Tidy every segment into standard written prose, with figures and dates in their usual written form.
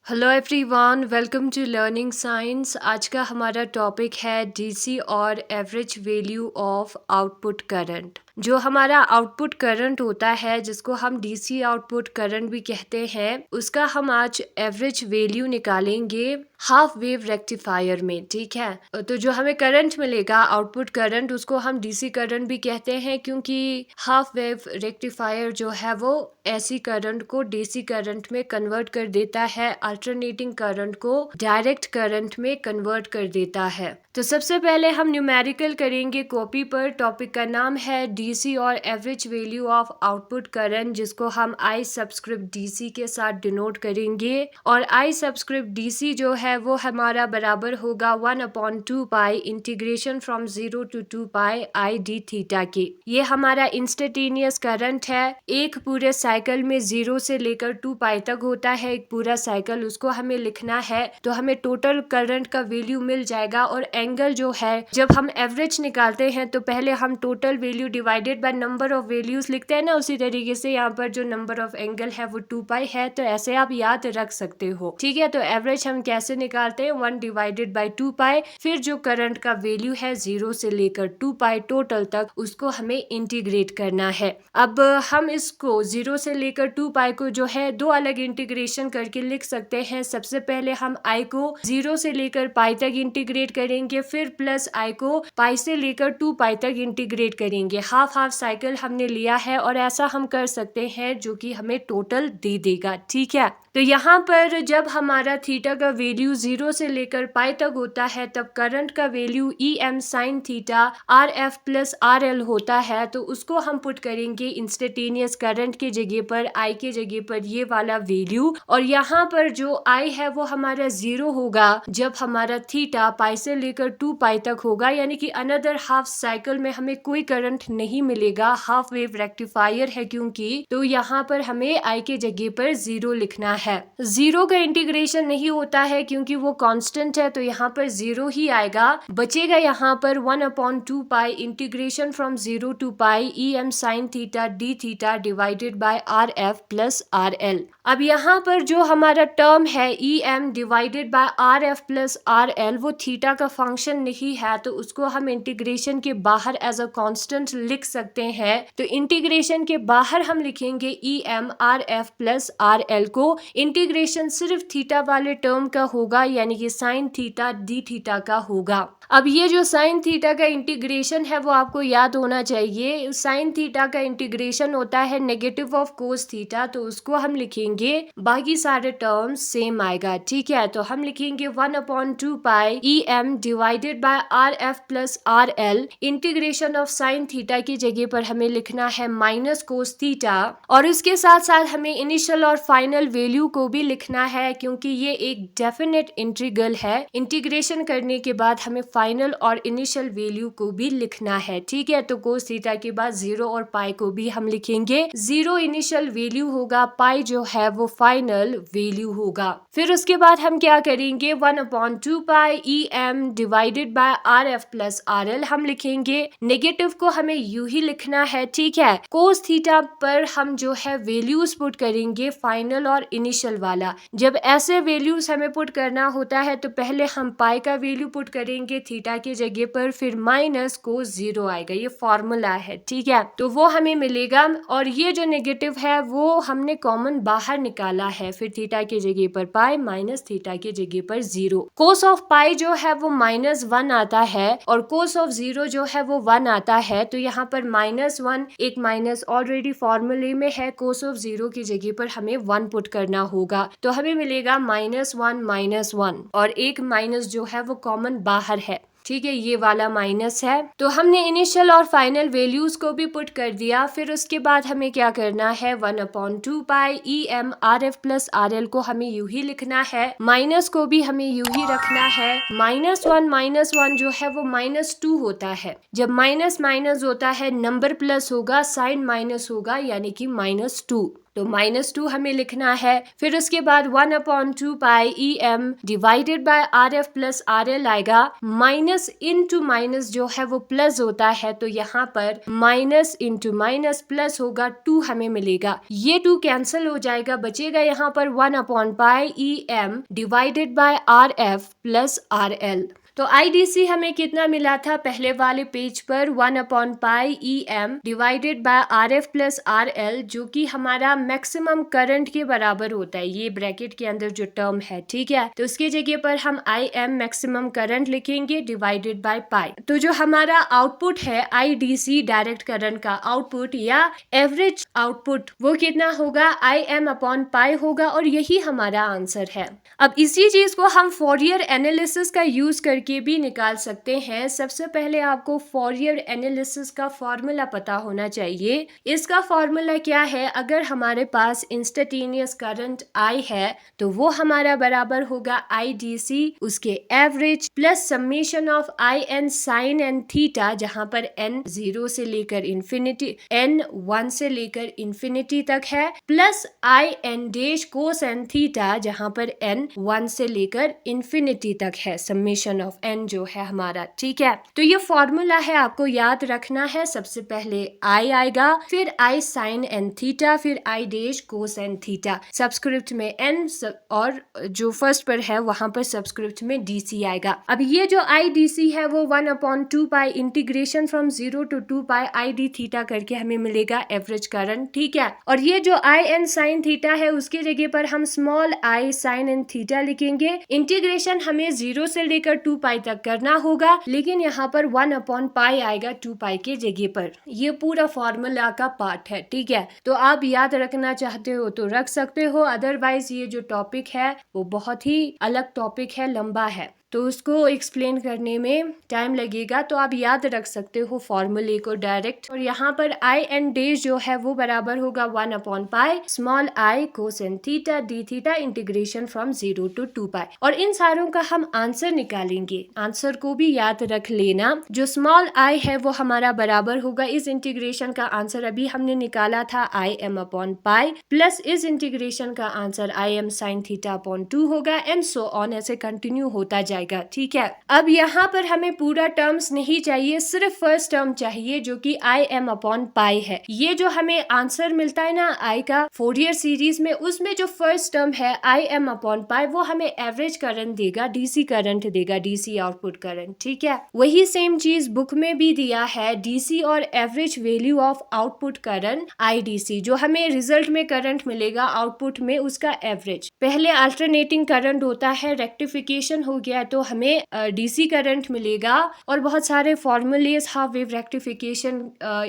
Hello everyone, welcome to learning science. आज का हमारा टॉपिक है डीसी और average value of output current. जो हमारा आउटपुट करंट होता है, जिसको हम डीसी आउटपुट करंट भी कहते हैं, उसका हम आज एवरेज वैल्यू निकालेंगे हाफ वेव रेक्टिफायर में। ठीक है, तो जो हमें करंट मिलेगा आउटपुट करंट, उसको हम डीसी करंट भी कहते हैं, क्योंकि हाफ वेव रेक्टिफायर जो है वो एसी करंट को डीसी करंट में कन्वर्ट कर देता है, अल्टरनेटिंग करंट को डायरेक्ट करंट में कन्वर्ट कर देता है। तो सबसे पहले हम न्यूमेरिकल करेंगे कॉपी पर। टॉपिक का नाम है डीसी और average value of output current, जिसको हम आई सबस्क्रिप्ट डीसी के साथ डिनोट करेंगे। और आई सबस्क्रिप्ट डीसी जो है वो हमारा बराबर होगा 1/2 pi integration from 0 to 2 pi I D theta के। ये हमारा इंस्टेंटेनियस करंट है। एक पूरे साइकिल में 0 से लेकर 2 पाई तक होता है एक पूरा साइकिल, उसको हमें लिखना है। तो हमें टोटल करंट का वैल्यू मिल जाएगा। और एंगल जो है, जब हम एवरेज निकालते हैं तो पहले हम total value divided by number of values लिखते हैं ना, उसी तरीके से यहाँ पर जो नंबर ऑफ एंगल है वो 2 पाई है। तो ऐसे आप याद रख सकते हो। ठीक है, तो एवरेज हम कैसे निकालते हैं, 1 डिवाइडेड बाई 2 पाई। फिर जो करंट का वैल्यू है 0 से लेकर 2 पाई टोटल तक, उसको हमें इंटीग्रेट करना है। अब हम इसको 0 से लेकर 2 पाई को जो है दो अलग इंटीग्रेशन करके लिख सकते हैं। सबसे पहले हम आई को 0 से लेकर पाई तक इंटीग्रेट करेंगे, फिर प्लस आई को पाई से लेकर 2 पाई तक इंटीग्रेट करेंगे। हाफ हाफ साइकिल हमने लिया है और ऐसा हम कर सकते हैं, जो कि हमें टोटल दे देगा। ठीक है, तो यहाँ पर जब हमारा थीटा का वैल्यू 0 से लेकर पाई तक होता है, तब करंट का value E M sine theta R F plus R L होता है। तो उसको हम पुट करेंगे इंस्टेंटेनियस करंट की जगह पर, आई की जगह पर ये वाला वैल्यू। और यहाँ पर जो आई है वो हमारा 0 होगा जब हमारा थीटा पाई से लेकर 2 पाई तक होगा, यानी कि अनदर हाफ साइकिल में हमें कोई करंट नहीं मिलेगा। हाफ वेव रेक्टिफायर है क्योंकि, तो यहाँ पर हमें आई के जगह पर 0 लिखना है। 0 का इंटीग्रेशन नहीं होता है क्योंकि वो कांस्टेंट है, तो यहाँ पर 0 ही आएगा। बचेगा यहाँ पर 1/2 pi integration from 0 to pi E M sine theta D theta divided by R F plus R L. अब यहाँ पर जो हमारा टर्म है E M divided by R F plus R L, वो थीटा का फंक्शन नहीं है, तो उसको हम इंटीग्रेशन के बाहर एज अ कांस्टेंट लिख सकते हैं। तो इंटीग्रेशन के बाहर हम लिखेंगे E M R F plus R L को। इंटीग्रेशन सिर्फ थीटा वाले टर्म का होगा, यानी कि साइन थीटा डी थीटा का होगा। अब ये जो साइन थीटा का इंटीग्रेशन है वो आपको याद होना चाहिए। साइन थीटा का इंटीग्रेशन होता है नेगेटिव ऑफ कोस थीटा, तो उसको हम लिखेंगे, बाकी सारे टर्म्स सेम आएगा। ठीक है, तो हम लिखेंगे 1/2 pi E M divided by R F plus R L. Integration of sine theta की जगह पर हमें लिखना है माइनस कोस थीटा, और उसके साथ साथ हमें इनिशियल और फाइनल वैल्यू को भी लिखना है, क्योंकि ये एक डेफिनेट इंटीग्रल है। इंटीग्रेशन करने के बाद हमें फाइनल और इनिशियल वैल्यू को भी लिखना है। ठीक है, तो कोस थीटा के बाद 0 और पाई को भी हम लिखेंगे। 0 इनिशियल वैल्यू होगा, पाई जो है वो फाइनल वैल्यू होगा। फिर उसके बाद हम क्या करेंगे, 1/2 pi E M divided by R F plus R L हम लिखेंगे। नेगेटिव को हमें यू ही लिखना है। ठीक है, कोस थीटा पर हम जो है वैल्यूज पुट करेंगे, फाइनल और इनिशियल वाला। जब ऐसे वैल्यूज हमें पुट करना होता है तो पहले हम पाई का वैल्यू पुट करेंगे थीटा की जगह पर, फिर माइनस कोस 0 आएगा। ये फॉर्मूला है। ठीक है, तो वो हमें मिलेगा। और ये जो नेगेटिव है वो हमने कॉमन बाहर निकाला है, फिर थीटा की जगह पर पाई माइनस थीटा की जगह पर 0। कोस ऑफ पाई जो है वो -1 आता है और कोस ऑफ 0 जो है वो 1 आता है। तो यहाँ पर -1, एक माइनस ऑलरेडी फॉर्मूले में है, कोस ऑफ 0 की जगह पर हमें 1 पुट करना होगा। तो हमें मिलेगा -1 और एक माइनस जो है वो कॉमन बाहर है। ठीक है, ये वाला माइनस है। तो हमने इनिशियल और फाइनल वैल्यूज को भी पुट कर दिया। फिर उसके बाद हमें क्या करना है, 1/2 pi E M R F plus R L को हमें यू ही लिखना है, माइनस को भी हमें यू ही रखना है। -1 जो है वो -2 होता है। जब माइनस माइनस होता है, नंबर प्लस होगा, साइन माइनस होगा, यानी कि -2। तो -2 हमें लिखना है। फिर उसके बाद 1/2 पाई EM divided by RF plus RL आएगा। माइनस इंटू माइनस जो है वो प्लस होता है, तो यहाँ पर माइनस इंटू माइनस प्लस होगा, 2 हमें मिलेगा। ये 2 कैंसिल हो जाएगा, बचेगा यहाँ पर 1/पाई EM divided by RF plus RL। तो IDC हमें कितना मिला था पहले वाले पेज पर, 1/पाई EM divided by RF plus RL, जो कि हमारा मैक्सिमम करंट के बराबर होता है। ये ब्रैकेट के अंदर जो टर्म है, ठीक है, तो उसकी जगह पर हम IM मैक्सिमम करंट लिखेंगे डिवाइडेड बाय पाई। तो जो हमारा आउटपुट है IDC डायरेक्ट करंट का आउटपुट या एवरेज आउटपुट, वो कितना होगा, IM/पाई होगा, और यही हमारा आंसर है। अब इसी चीज को हम फॉरियर एनालिसिस का यूज करके भी निकाल सकते हैं। सबसे पहले आपको फॉरियर एनालिसिस का फॉर्मूला पता होना चाहिए। इसका फॉर्मूला क्या है, अगर हमारे पास इंस्टेंटेनियस करंट I है तो वो हमारा बराबर होगा IDC उसके average plus summation of IN sine and theta, जहां पर N 0 से लेकर इंफिनिटी, N 1 से लेकर इंफिनिटी तक है, प्लस IN डैश कोसेन थीटा, जहां पर N 1 से लेकर इंफिनिटी तक है, समेशन ऑफ N जो है हमारा, ठीक है। तो ये फॉर्मूला है, आपको याद रखना है। सबसे पहले I आएगा, फिर I साइन एन थीटा, फिर I डैश कोसेन थीटा, सबस्क्रिप्ट में N और जो फर्स्ट पर है वहां पर सबस्क्रिप्ट में DC आएगा। अब ये जो IDC है वो 1/2 pi integration from 0 to 2 pi ID theta करके हमें मिलेगा एवरेज करंट, ठीक है। और ये जो IN साइन थीटा है उसकी जगह पर हम small I sine N theta लिखेंगे। इंटीग्रेशन हमें 0 से लेकर 2 पाई तक करना होगा, लेकिन यहाँ पर 1/पाई आएगा 2 पाई के जगह पर। ये पूरा फॉर्मूला का पार्ट है, ठीक है। तो आप याद रखना चाहते हो तो रख सकते हो, अदरवाइज ये जो टॉपिक है वो बहुत ही अलग टॉपिक है, लंबा है, तो उसको एक्सप्लेन करने में टाइम लगेगा। तो आप याद रख सकते हो फॉर्मूले को डायरेक्ट। और यहाँ पर IN डैश जो है वो बराबर होगा 1/पाई small I cosine theta D theta integration from 0 to 2 pi. और इन सारों का हम आंसर निकालेंगे, आंसर को भी याद रख लेना। जो स्मॉल I है वो हमारा बराबर होगा, इस इंटीग्रेशन का आंसर अभी हमने निकाला था IM/पाई, प्लस इस इंटीग्रेशन का आंसर IM साइन थीटा/2 होगा, एंड सो ऑन, ऐसे कंटिन्यू होता जाएगा, ठीक है। अब यहाँ पर हमें पूरा टर्म्स नहीं चाहिए, सिर्फ फर्स्ट टर्म चाहिए जो कि IM/पाई है। ये जो हमें आंसर मिलता है ना I का फोरियर सीरीज में, उसमें जो फर्स्ट टर्म है IM/पाई वो हमें एवरेज करंट देगा, DC करंट देगा, DC आउटपुट करंट, ठीक है। वही सेम चीज बुक में भी दिया है, DC और average value of output current IDC, जो हमें रिजल्ट में करंट मिलेगा आउटपुट में उसका एवरेज। पहले अल्टरनेटिंग करंट होता है, रेक्टिफिकेशन हो गया तो हमें DC करंट मिलेगा, और बहुत सारे formulas half wave rectification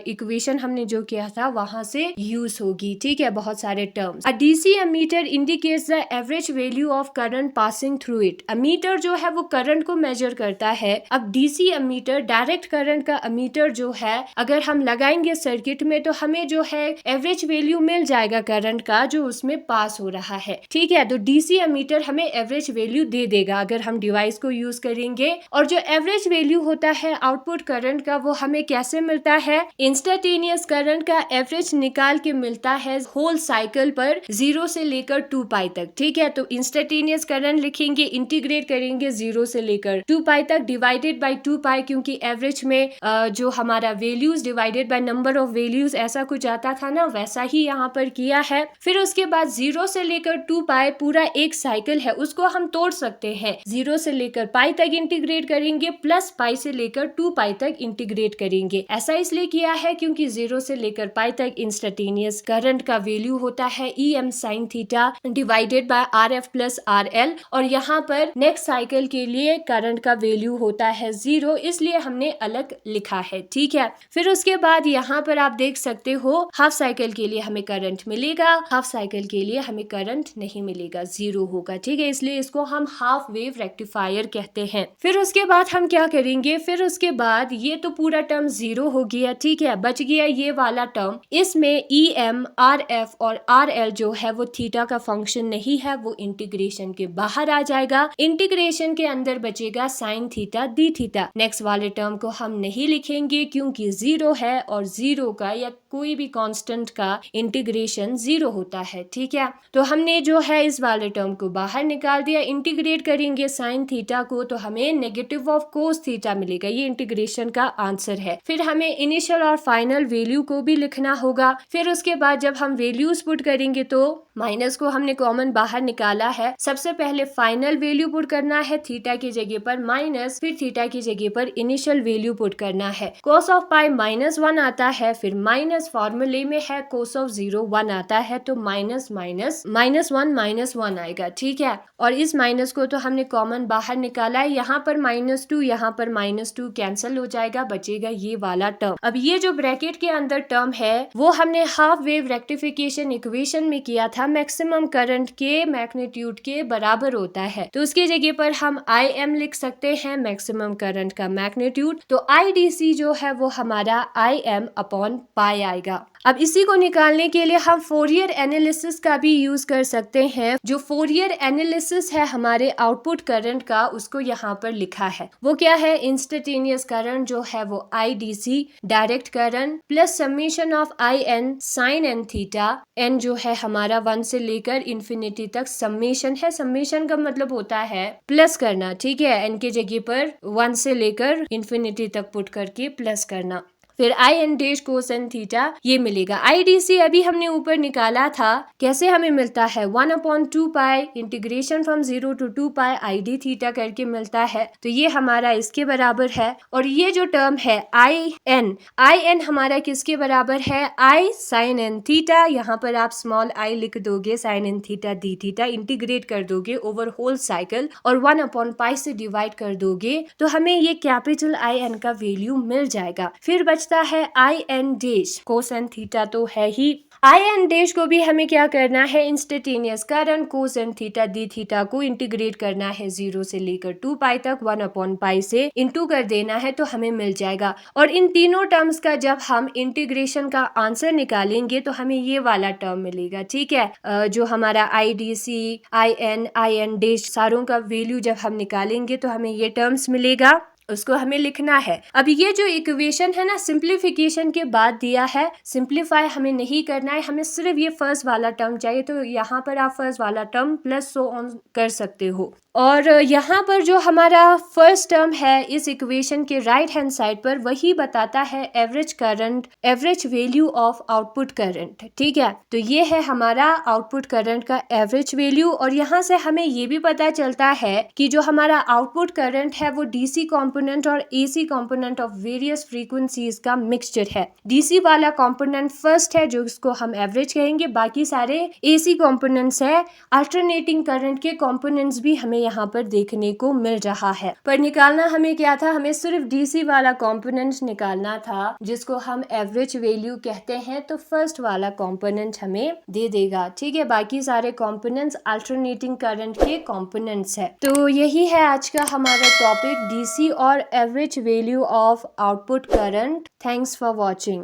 equation हमने जो किया था वहां से यूज होगी, ठीक है, बहुत सारे terms. Uh DC ammeter indicates the average value of current passing through it. Ammeter जो है वो करंट को मेजर करता है। अब DC एमीटर, डायरेक्ट करंट का अमीटर जो है, अगर हम लगाएंगे सर्किट में तो हमें जो है एवरेज वैल्यू मिल जाएगा करंट का जो उसमें पास हो रहा है, ठीक है। तो DC एमीटर हमें एवरेज वैल्यू दे देगा अगर हम डिवाइस को यूज करेंगे। और जो एवरेज वैल्यू होता है आउटपुट करंट का वो हमें कैसे मिलता है, इंस्टेंटेनियस करंट का एवरेज निकाल के मिलता है होल साइकिल पर 0 से लेकर 2 पाई तक, ठीक है। तो इंस्टेंटेनियस करंट लिखेंगे, इंटीग्रेट करेंगे 0 से लेकर 2 पाई तक, डिवाइडेड बाय 2 पाई, क्योंकि एवरेज में जो हमारा values divided by number of values ऐसा कुछ आता था ना, वैसा ही यहाँ पर किया है। फिर उसके बाद 0 से लेकर 2 पाई पूरा एक साइकिल है, उसको हम तोड़ सकते हैं, 0 से लेकर पाई तक इंटीग्रेट करेंगे, प्लस पाई से लेकर 2 पाई तक इंटीग्रेट करेंगे। ऐसा इसलिए किया है क्योंकि 0 से लेकर पाई तक इंस्टेंटेनियस करंट का वैल्यू होता है EM sine theta divided bye RF plus RL, और यहाँ पर नेक्स्ट साइकिल के लिए करंट का वैल्यू होता है 0, इसलिए हमने अलग लिखा है, ठीक है। फिर उसके बाद यहाँ पर आप देख सकते हो हाफ साइकिल के लिए हमें करंट मिलेगा, हाफ साइकिल के लिए हमें करंट नहीं मिलेगा, 0 होगा, ठीक है। इसलिए इसको हम हाफ वेव रेक्टिफायर एम्पलीफायर कहते हैं। फिर उसके बाद हम क्या करेंगे, फिर उसके बाद ये तो पूरा टर्म 0 हो गया, ठीक है, बच गया ये वाला टर्म। इसमें EM, RF और RL जो है वो थीटा का फंक्शन नहीं है, वो इंटीग्रेशन के बाहर आ जाएगा। इंटीग्रेशन के अंदर बचेगा sign theta D theta. Next वाले टर्म को हम नहीं लिखेंगे क्योंकि 0 है और 0 का या कोई भी कांस्टेंट का इंटीग्रेशन 0 होता है, ठीक है। तो हमने जो है इस वाले टर्म को बाहर निकाल दिया। इंटीग्रेट करेंगे साइन थीटा को तो हमें नेगेटिव ऑफ कोस थीटा मिलेगा, ये इंटीग्रेशन का आंसर है। फिर हमें इनिशियल और फाइनल वैल्यू को भी लिखना होगा। फिर उसके बाद जब हम वैल्यूज पुट करेंगे तो माइनस को हमने कॉमन बाहर निकाला है। सबसे पहले फाइनल वैल्यू पुट करना है थीटा की जगह पर माइनस, फिर थीटा की जगह पर इनिशियल वैल्यू पुट करना है। cos ऑफ पाई -1 आता है, फिर माइनस फॉर्मूले में है cos ऑफ 0 1 आता है, तो माइनस माइनस -1 आएगा, ठीक है। और इस माइनस को तो हमने कॉमन बाहर निकाला है, यहाँ पर -2 यहाँ पर -2 कैंसिल हो जाएगा, बचेगा ये वाला टर्म। अब ये जो ब्रैकेट के अंदर टर्म है वो हमने हाफ वेव रेक्टिफिकेशन इक्वेशन में किया था, मैक्सिमम करंट के मैग्नीट्यूड के बराबर होता है, तो उसकी जगह पर हम IM लिख सकते हैं, मैक्सिमम करंट का मैग्नीट्यूड। तो IDC जो है वो हमारा IM अपॉन पाई आएगा। अब इसी को निकालने के लिए हम फोरियर एनालिसिस का भी यूज कर सकते हैं। जो फोरियर एनालिसिस है हमारे आउटपुट करंट का, उसको यहाँ पर लिखा है, वो क्या है, इंस्टेंटेनियस करंट जो है वो IDC, direct current plus summation of IN sine n theta. n जो है हमारा 1 से लेकर इन्फिनिटी तक समेशन है, समेशन का मतलब होता है प्लस करना, ठीक है, n की जगह पर 1 से लेकर इन्फिनिटी तक पुट करके प्लस करना। फिर IN डैश कोसेन थीटा ये मिलेगा। IDC अभी हमने ऊपर निकाला था, कैसे हमें मिलता है 1/2 pi integration from 0 to 2 pi ID theta करके मिलता है, तो ये हमारा इसके बराबर है। और ये जो टर्म है IN हमारा किसके बराबर है, I sin n थीटा। यहाँ पर आप स्मॉल i लिख दोगे, sin n theta D theta integrate कर दोगे ओवर होल साइकिल और 1/पाई से डिवाइड कर दोगे तो हमें ये कैपिटल IN का वैल्यू मिल जाएगा। फिर बचता है IN डैश कोसेन थीटा, तो है ही। IN डैश को भी हमें क्या करना है, instantaneous current cosine theta D theta को इंटीग्रेट करना है 0 से लेकर 2 पाई तक, 1/पाई से इंटू कर देना है तो हमें मिल जाएगा। और इन तीनों टर्म्स का जब हम इंटीग्रेशन का आंसर निकालेंगे तो हमें ये वाला टर्म मिलेगा, ठीक है। जो हमारा IDC IN डैश सारों का वैल्यू जब हम निकालेंगे तो हमें ये टर्म्स मिलेगा, उसको हमें लिखना है। अब ये जो इक्वेशन है ना, सिंप्लीफिकेशन के बाद दिया है, सिंप्लीफाई हमें नहीं करना है, हमें सिर्फ ये फर्स्ट वाला टर्म चाहिए, तो यहाँ पर आप फर्स्ट वाला टर्म प्लस सो ऑन कर सकते हो। और यहाँ पर जो हमारा फर्स्ट टर्म है इस इक्वेशन के राइट हैंड साइड पर, वही बताता है average current, average value of output current, ठीक है। तो ये है हमारा आउटपुट करंट का एवरेज वैल्यू। और यहाँ से हमें ये भी पता चलता है कि जो हमारा आउटपुट करंट है वो DC कॉम्पोनेंट और AC component of various frequencies का मिक्सचर है। DC वाला कॉम्पोनेंट फर्स्ट है जो इसको हम एवरेज कहेंगे, बाकी सारे AC कॉम्पोनेंट्स है। अल्टरनेटिंग करंट के कॉम्पोनेंट्स भी हमें यहाँ पर देखने को मिल रहा है। पर निकालना हमें क्या था, हमें सिर्फ DC वाला कॉम्पोनेंट निकालना था जिसको हम एवरेज वैल्यू कहते हैं, तो फर्स्ट वाला कॉम्पोनेंट हमें दे देगा, ठीक है। बाकी सारे कॉम्पोनेंट्स अल्टरनेटिंग करंट के कॉम्पोनेंट्स है। तो यही है आज का हमारा टॉपिक, DC और average value of output current. Thanks for watching.